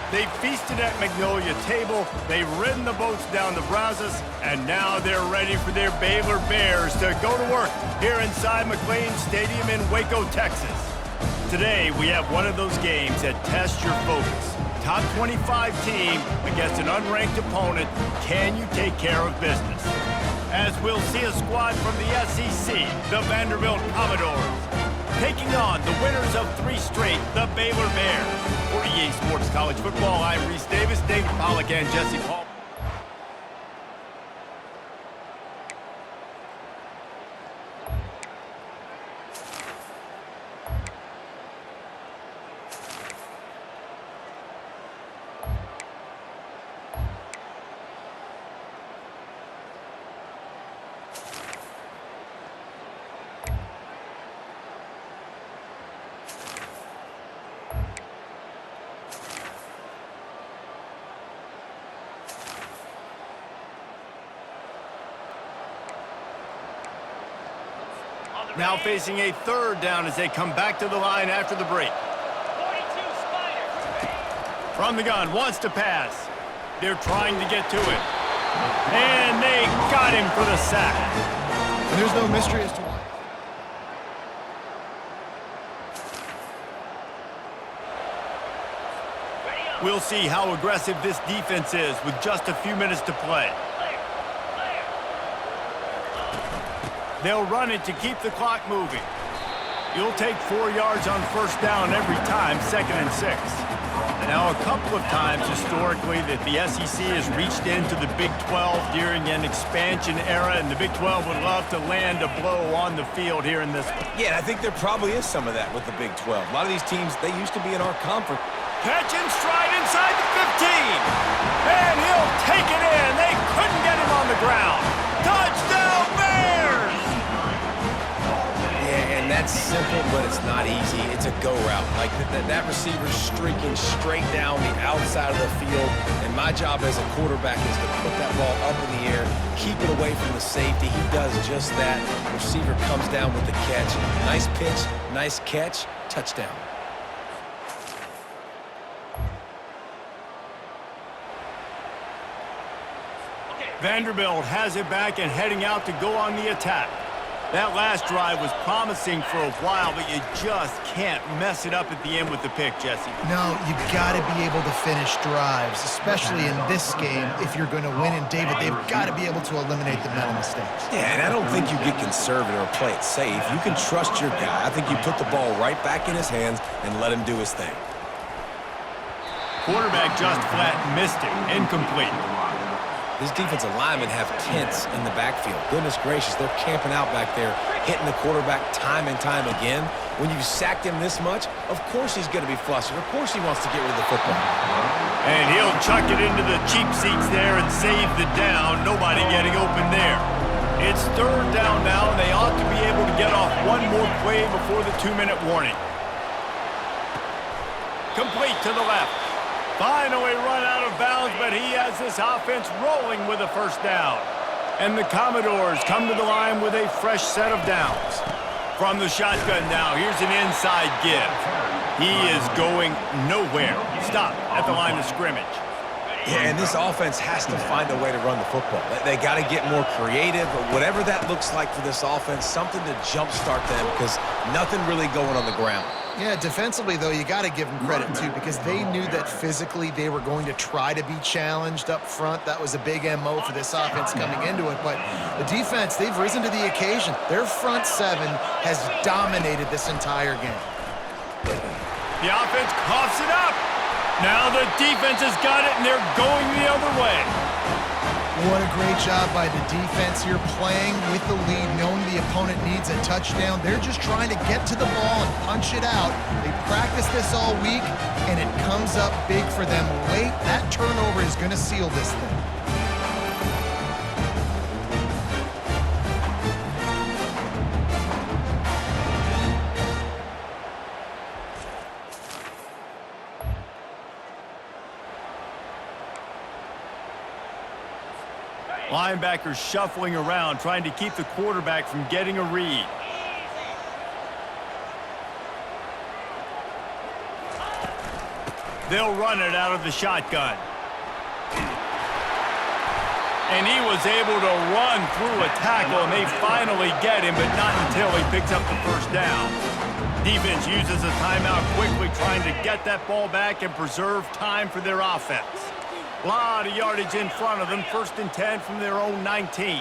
They've feasted at Magnolia Table, they've ridden the boats down the Brazos, and now they're ready for their Baylor Bears to go to work here inside McLean Stadium in Waco, Texas. Today, we have one of those games that tests your focus. Top 25 team against an unranked opponent. Can you take care of business? As we'll see a squad from the SEC, the Vanderbilt Commodores, taking on the winners of 3 straight, the Baylor Bears. For EA Sports College Football, I'm Reese Davis, David Pollack, and Jesse Paul. Now facing a 3rd down as they come back to the line after the break. 42 Spider. From the gun, wants to pass. They're trying to get to it. And they got him for the sack. And there's no mystery as to why. We'll see how aggressive this defense is with just a few minutes to play. They'll run it to keep the clock moving. You'll take 4 yards on 1st down every time, 2nd and 6. And now a couple of times historically that the SEC has reached into the Big 12 during an expansion era, and the Big 12 would love to land a blow on the field here in this one. Yeah, I think there probably is some of that with the Big 12. A lot of these teams, they used to be in our conference. Catch and stride inside the 15. And he'll take it in. They couldn't get him on the ground. Touchdown, Bears! And that's simple, but it's not easy. It's a go route. Like that receiver's streaking straight down the outside of the field, and my job as a quarterback is to put that ball up in the air, keep it away from the safety. He does just that. Receiver comes down with the catch. Nice pitch, nice catch, touchdown. Vanderbilt has it back and heading out to go on the attack. That last drive was promising for a while, but you just can't mess it up at the end with the pick, Jesse. No, you've got to be able to finish drives, especially in this game. If you're going to win, and David, they've got to be able to eliminate the mental mistakes. Yeah, and I don't think you get conservative or play it safe. You can trust your guy. I think you put the ball right back in his hands and let him do his thing. Quarterback just flat missed it. Incomplete. These defensive linemen have tents in the backfield. Goodness gracious, they're camping out back there, hitting the quarterback time and time again. When you've sacked him this much, of course he's going to be flustered. Of course he wants to get rid of the football. And he'll chuck it into the cheap seats there and save the down. Nobody getting open there. It's 3rd down now, and they ought to be able to get off one more play before the 2-minute warning. Complete to the left. Finally run out of bounds, but he has this offense rolling with a 1st down. And the Commodores come to the line with a fresh set of downs. From the shotgun now, here's an inside give. He is going nowhere. Stop at the line of scrimmage. Yeah, and this offense has to find a way to run the football. They got to get more creative, or whatever that looks like for this offense, something to jumpstart them, because nothing really going on the ground. Yeah, defensively, though, you got to give them credit, too, because they knew that physically they were going to try to be challenged up front. That was a big MO for this offense coming into it. But the defense, they've risen to the occasion. Their front 7 has dominated this entire game. The offense coughs it up. Now the defense has got it, and they're going the other way. What a great job by the defense here, playing with the lead, knowing the opponent needs a touchdown. They're just trying to get to the ball and punch it out. They practiced this all week, and it comes up big for them late. That turnover is going to seal this thing. Linebackers shuffling around, trying to keep the quarterback from getting a read. They'll run it out of the shotgun. And he was able to run through a tackle, and they finally get him, but not until he picks up the first down. Defense uses a timeout quickly, trying to get that ball back and preserve time for their offense. A lot of yardage in front of them, 1st and 10 from their own 19.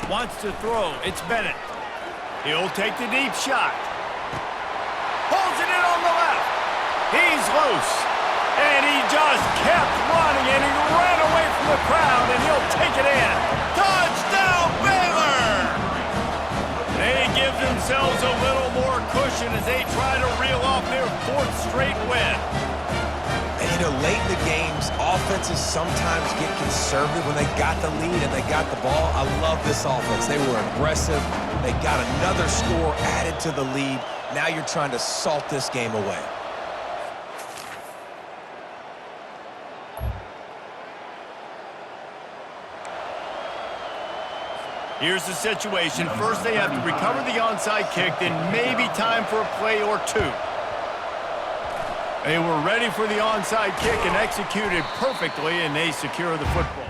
Wants to throw. It's Bennett. He'll take the deep shot. Pulls it in on the left. He's loose. And he just kept running, and he ran away from the crowd, and he'll take it in. Touchdown, Baylor! They give themselves a little more cushion as they try to reel off their 4th straight win. And, you know, late in the games, offenses sometimes get conservative when they got the lead and they got the ball. I love this offense. They were aggressive. They got another score added to the lead. Now you're trying to salt this game away. Here's the situation. First, they have to recover the onside kick, then maybe time for a play or two. They were ready for the onside kick and executed perfectly, and they secure the football.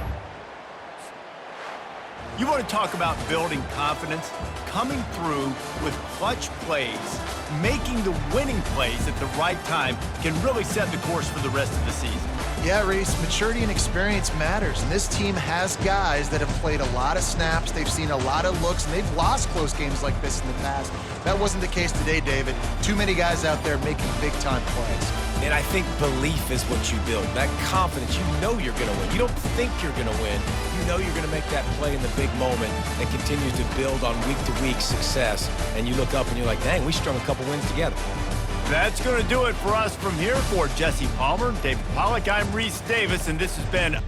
You want to talk about building confidence? Coming through with clutch plays, making the winning plays at the right time can really set the course for the rest of the season. Yeah, Reese, maturity and experience matters, and this team has guys that have played a lot of snaps, they've seen a lot of looks, and they've lost close games like this in the past. That wasn't the case today, David. Too many guys out there making big-time plays. And I think belief is what you build. That confidence, you know you're going to win. You don't think you're going to win. You know you're going to make that play in the big moment that continues to build on week-to-week success. And you look up and you're like, dang, we strung a couple wins together. That's going to do it for us from here. For Jesse Palmer, David Pollack, I'm Reese Davis, and this has been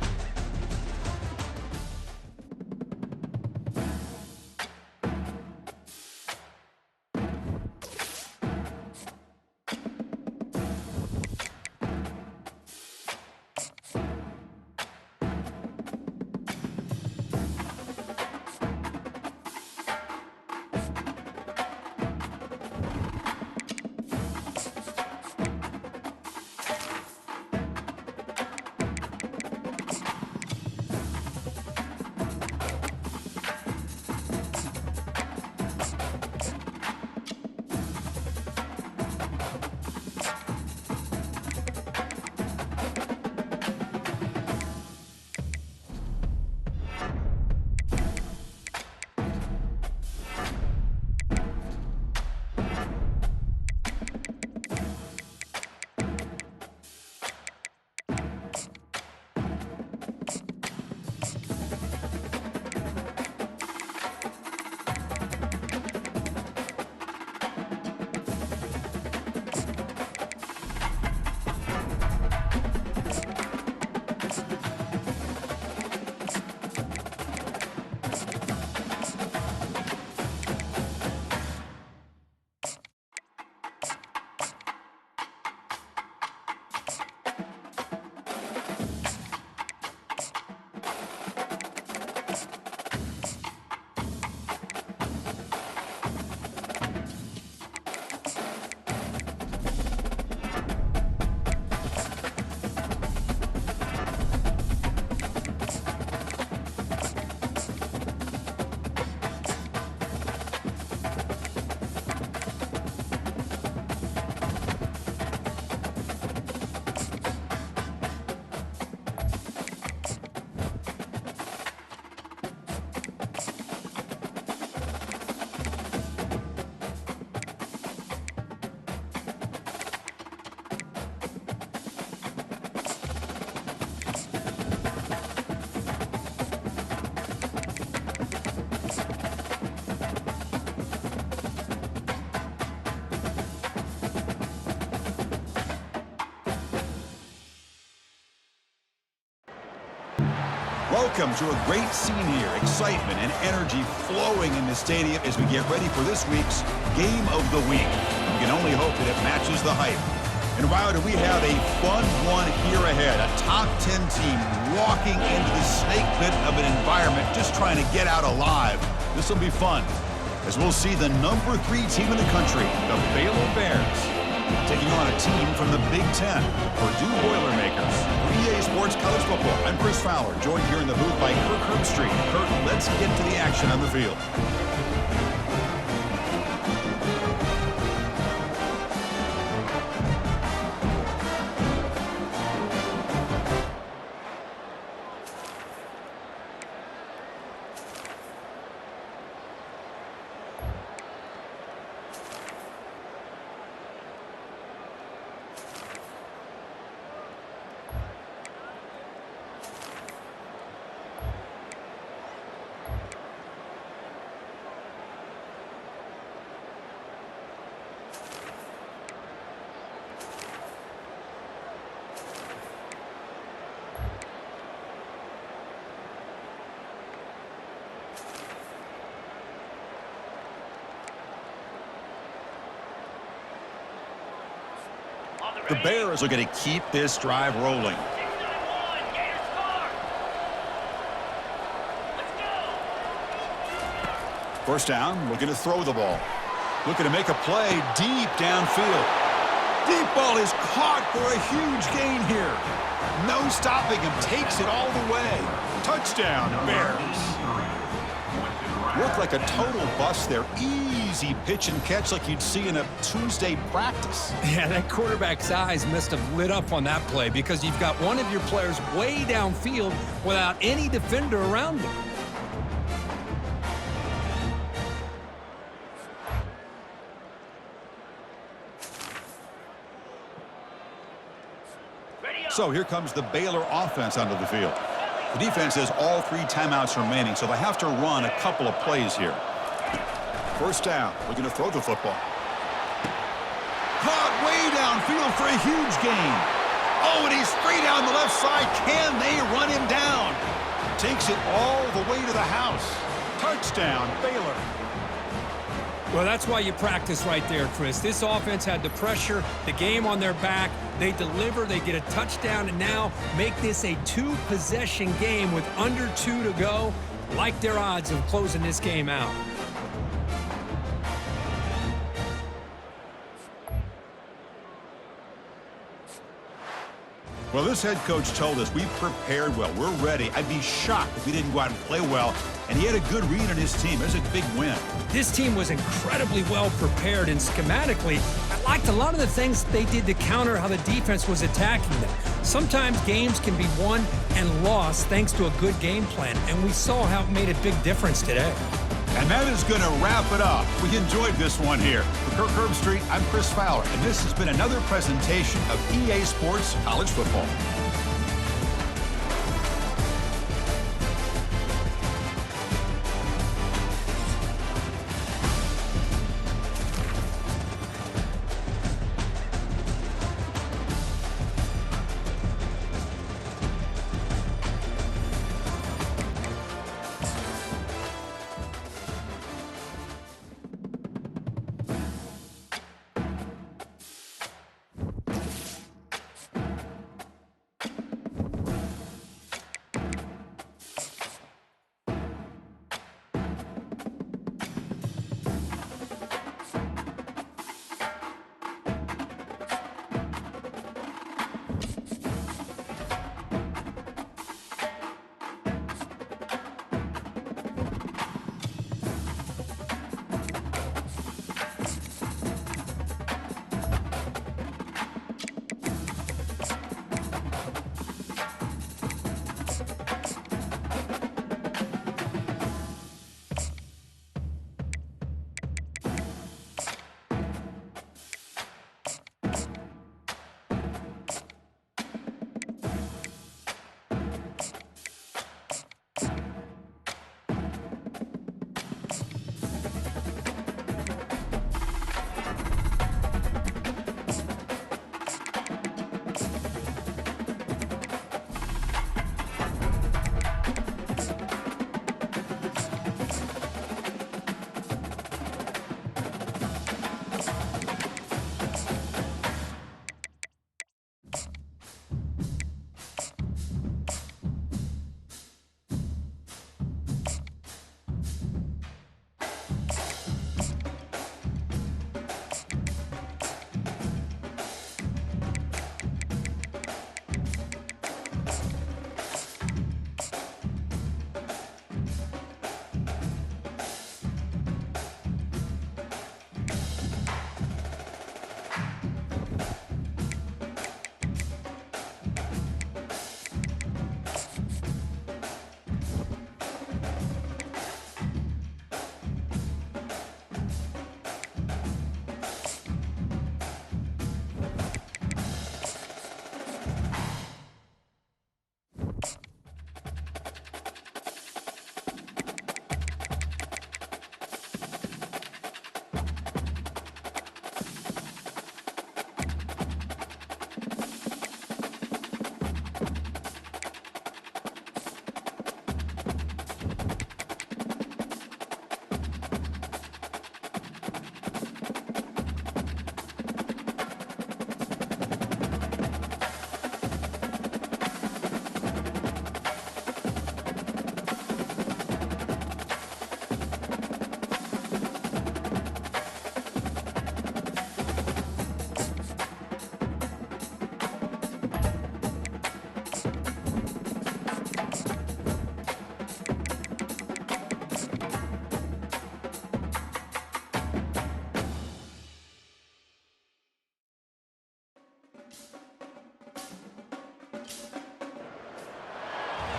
Welcome to a great scene here. Excitement and energy flowing in the stadium as we get ready for this week's Game of the Week. We can only hope that it matches the hype. And wow, do we have a fun one here ahead. A top 10 team walking into the snake pit of an environment, just trying to get out alive. This will be fun, as we'll see the number 3 team in the country, the Baylor Bears, taking on a team from the Big Ten, Purdue Boilermakers. For EA Sports College Football, I'm Chris Fowler, joined here in the booth by Kirk Herbstreit. Kirk, let's get to the action on the field. The Bears are going to keep this drive rolling. 6-9-1, Gators score. Let's go. First down, looking to throw the ball. Looking to make a play deep downfield. Deep ball is caught for a huge gain here. No stopping him. Takes it all the way. Touchdown, Bears. Looked like a total bust there. Easy pitch and catch like you'd see in a Tuesday practice. Yeah, that quarterback's eyes must have lit up on that play because you've got one of your players way downfield without any defender around him. So here comes the Baylor offense onto the field. The defense has all 3 timeouts remaining, so they have to run a couple of plays here. First down, looking to throw the football. Caught way downfield for a huge gain. Oh, and he's free down the left side. Can they run him down? Takes it all the way to the house. Touchdown, Baylor. Well, that's why you practice right there, Chris. This offense had the pressure, the game on their back. They deliver, they get a touchdown, and now make this a 2-possession game with under 2 to go. Like their odds of closing this game out. Well, this head coach told us we prepared well. We're ready. I'd be shocked if we didn't go out and play well. And he had a good read on his team. It was a big win. This team was incredibly well prepared, and schematically, I liked a lot of the things they did to counter how the defense was attacking them. Sometimes games can be won and lost thanks to a good game plan, and we saw how it made a big difference today. And that is going to wrap it up. We enjoyed this one here. For Kirk Herbstreit, I'm Chris Fowler, and this has been another presentation of EA Sports College Football.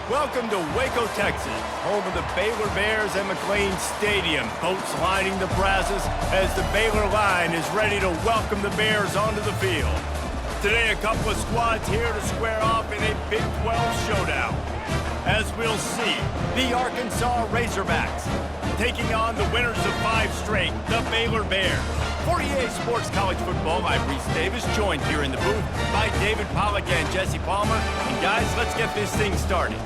Welcome to Waco, Texas, home of the Baylor Bears and McLean Stadium. Boats lining the Brazos as the Baylor line is ready to welcome the Bears onto the field. Today, a couple of squads here to square off in a Big 12 showdown. As we'll see, the Arkansas Razorbacks taking on the winners of 5 straight, the Baylor Bears. For EA Sports College Football, I'm Reese Davis, joined here in the booth by David Pollack and Jesse Palmer. And guys, let's get this thing started.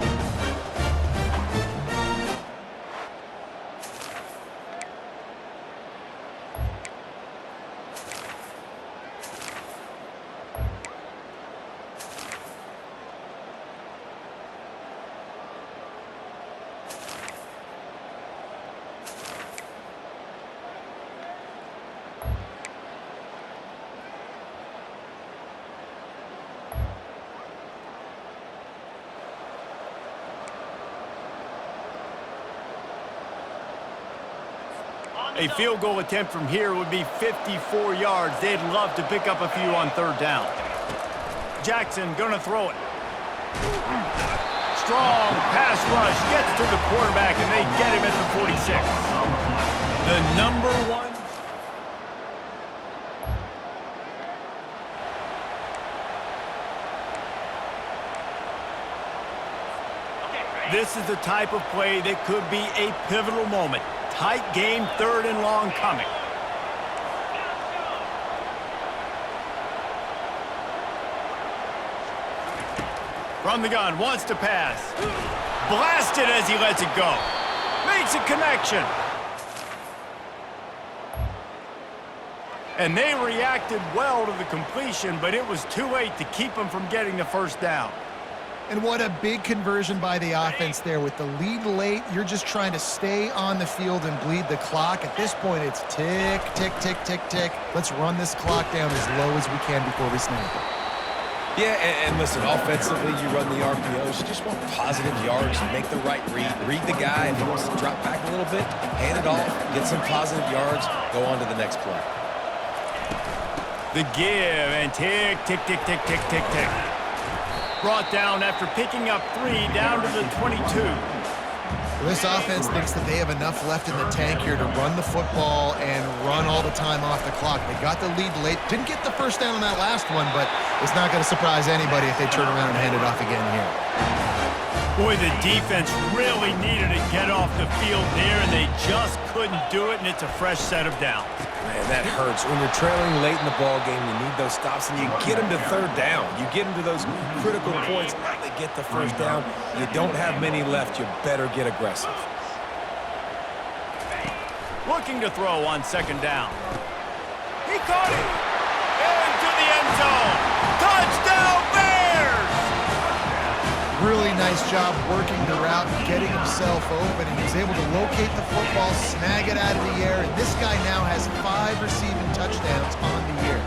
A field goal attempt from here would be 54 yards. They'd love to pick up a few on 3rd down. Jackson gonna throw it. Strong pass rush gets to the quarterback, and they get him at the 46. The number 1. This is the type of play that could be a pivotal moment. Tight game, 3rd and long coming. From the gun, wants to pass. Blasted as he lets it go. Makes a connection. And they reacted well to the completion, but it was too late to keep them from getting the 1st down. And what a big conversion by the offense there. With the lead late, you're just trying to stay on the field and bleed the clock. At this point, it's tick, tick, tick, tick, tick. Let's run this clock down as low as we can before we snap it. Yeah, and listen, offensively, you run the RPOs. You just want positive yards, make the right read. Read the guy. If he wants to drop back a little bit, hand it off, get some positive yards, go on to the next play. The give, and tick, tick, tick, tick, tick, tick, tick. Brought down after picking up 3 down to the 22. Well, this offense thinks that they have enough left in the tank here to run the football and run all the time off the clock. They got the lead late. Didn't get the 1st down on that last one, but it's not going to surprise anybody if they turn around and hand it off again here. Boy, the defense really needed to get off the field there, and they just couldn't do it, and it's a fresh set of downs. Man, that hurts. When you're trailing late in the ball game, you need those stops, and you get them to 3rd down. You get them to those critical points, now they get the 1st down. You don't have many left. You better get aggressive. Looking to throw on 2nd down. He caught it! Into the end zone! Touchdown, Bears! Really nice job working the route and getting himself open, and he was able to locate the football, snag it out of the air, and this guy now has 5 receiving touchdowns on the year.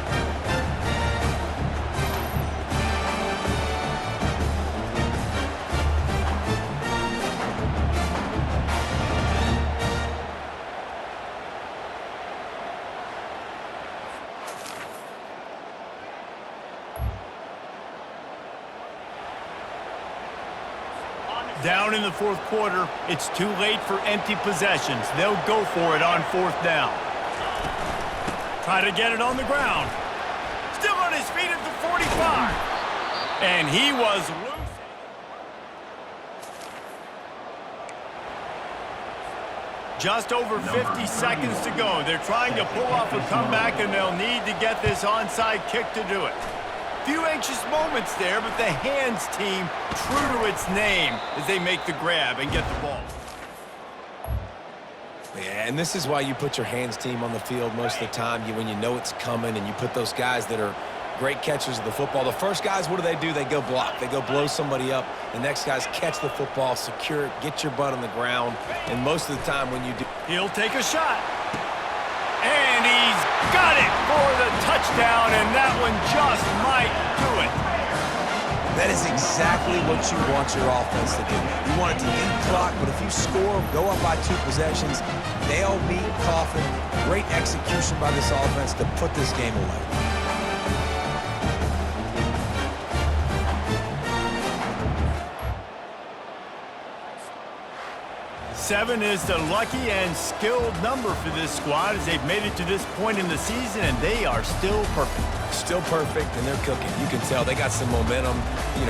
Down in the 4th quarter, it's too late for empty possessions. They'll go for it on 4th down. Try to get it on the ground. Still on his feet at the 45. And he was loose. Just over 50 seconds to go. They're trying to pull off a comeback, and they'll need to get this onside kick to do it. Few anxious moments there, but the hands team true to its name as they make the grab and get the ball. Yeah, and this is why you put your hands team on the field most of the time. When you know it's coming, and you put those guys that are great catchers of the football. The first guys, what do? They go block. They go blow somebody up. The next guys catch the football, secure it, get your butt on the ground. And most of the time when you do... He'll take a shot. And he's got it for the touchdown, and that one just might do it. That is exactly what you want your offense to do. You want it to eat clock, but if you score, go up by 2 possessions, nail, meet, coffin. Great execution by this offense to put this game away. 7 is the lucky and skilled number for this squad as they've made it to this point in the season, and they are still perfect. Still perfect, and they're cooking. You can tell they got some momentum.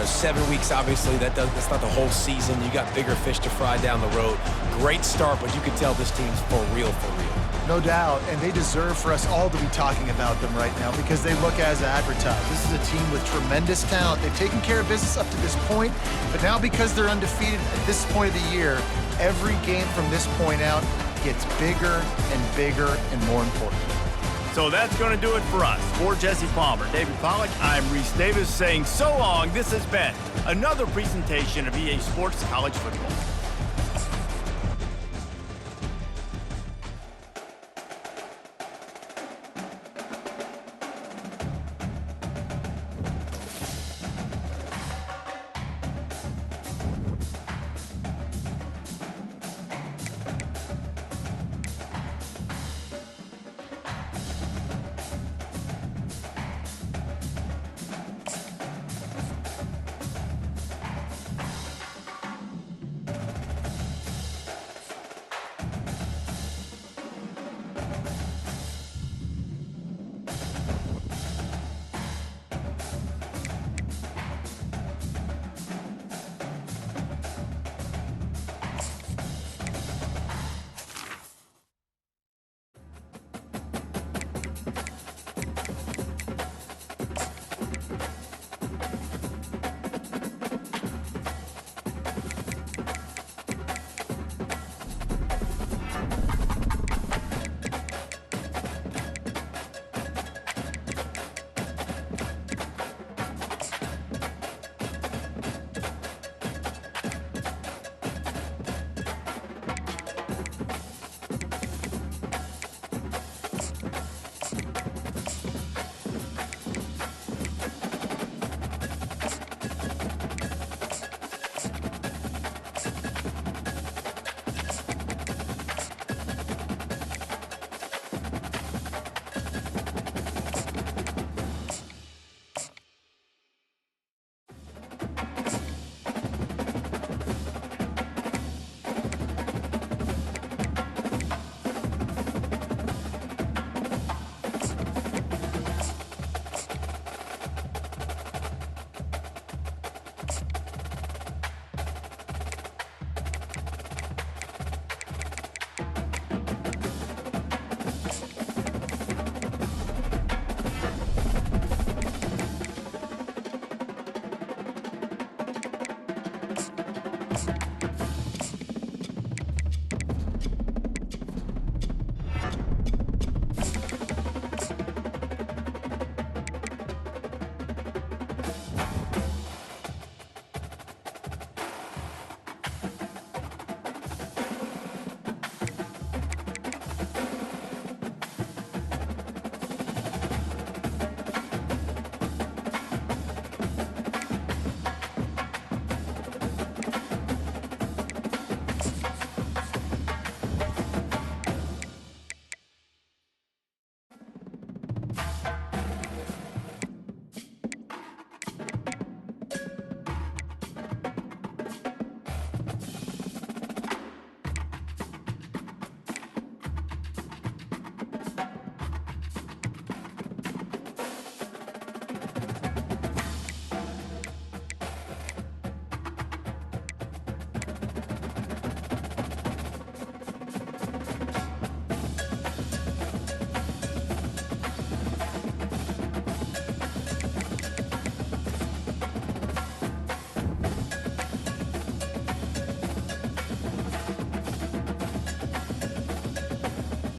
7 weeks, obviously, that's not the whole season. You got bigger fish to fry down the road. Great start, but you can tell this team's for real, for real. No doubt, and they deserve for us all to be talking about them right now because they look as advertised. This is a team with tremendous talent. They've taken care of business up to this point, but now because they're undefeated at this point of the year, every game from this point out gets bigger and bigger and more important. So that's going to do it for us. For Jesse Palmer, David Pollack, I'm Reese Davis saying so long. This has been another presentation of EA Sports College Football.